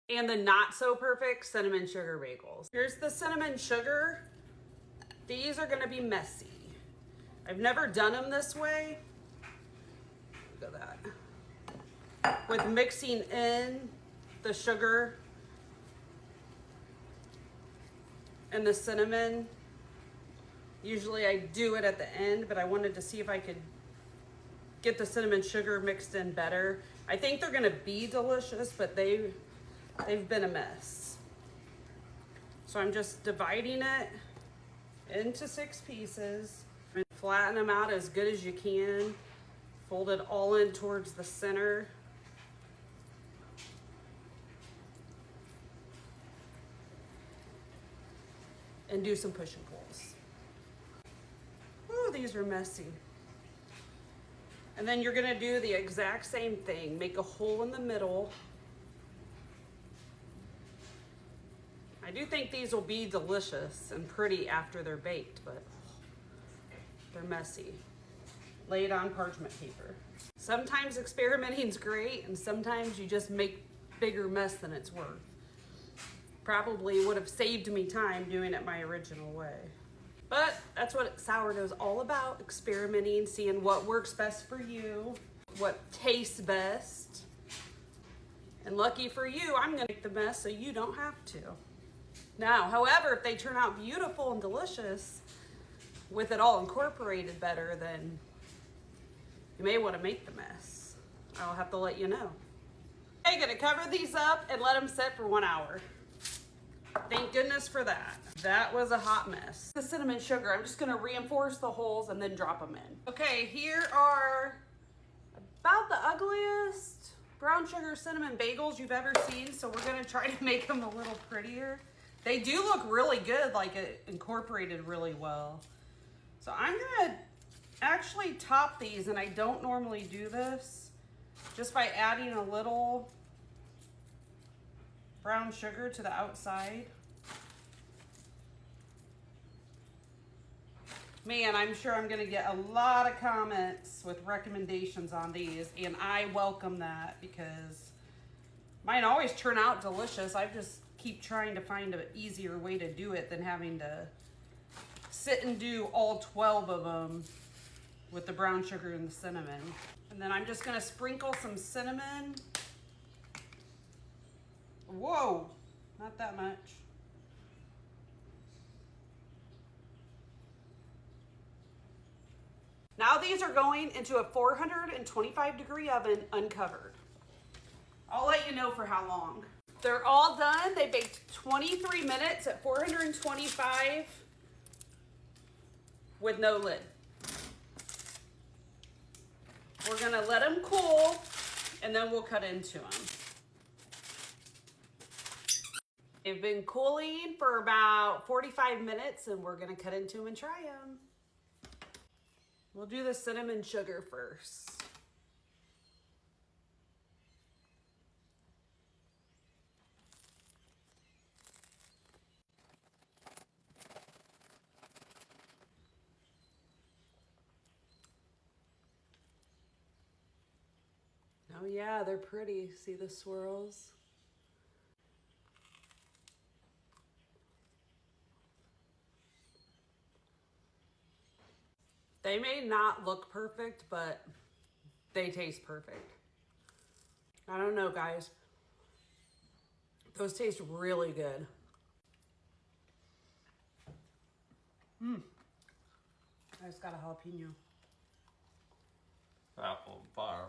and the not so perfect cinnamon sugar bagels. Here's the cinnamon sugar. These are gonna be messy. I've never done them this way. Look at that. With mixing in the sugar and the cinnamon. Usually I do it at the end, but I wanted to see if I could get the cinnamon sugar mixed in better. I think they're gonna be delicious, but they've been a mess. So I'm just dividing it into 6 pieces and flatten them out as good as you can. Fold it all in towards the center. And do some push and pulls. Ooh, these are messy. And then you're gonna do the exact same thing. Make a hole in the middle. I do think these will be delicious and pretty after they're baked, but they're messy. Lay it on parchment paper. Sometimes experimenting's great, and sometimes you just make bigger mess than it's worth. Probably would have saved me time doing it my original way. But that's what sourdough's all about, experimenting, seeing what works best for you, what tastes best. And lucky for you, I'm gonna make the mess so you don't have to. Now, however, if they turn out beautiful and delicious, with it all incorporated better, then you may want to make the mess. I'll have to let you know. I'm gonna cover these up and let them sit for 1 hour. Thank goodness for that. That was a hot mess. The cinnamon sugar, I'm just gonna reinforce the holes and then drop them in. Okay, here are about the ugliest brown sugar cinnamon bagels you've ever seen, so we're gonna try to make them a little prettier. They do look really good, like it incorporated really well. So I'm gonna actually top these, and I don't normally do this, just by adding a little brown sugar to the outside. Man, I'm sure I'm gonna get a lot of comments with recommendations on these, and I welcome that because mine always turn out delicious. I just keep trying to find an easier way to do it than having to sit and do all 12 of them with the brown sugar and the cinnamon. And then I'm just gonna sprinkle some cinnamon. Whoa, not that much. Now these are going into a 425-degree oven uncovered. I'll let you know for how long. They're all done. They baked 23 minutes at 425 with no lid. We're gonna let them cool and then we'll cut into them. They've been cooling for about 45 minutes and we're gonna cut into them and try them. We'll do the cinnamon sugar first. Oh yeah, they're pretty. See the swirls? They may not look perfect, but they taste perfect. I don't know, guys. Those taste really good. I just got a jalapeno. Apple and fire.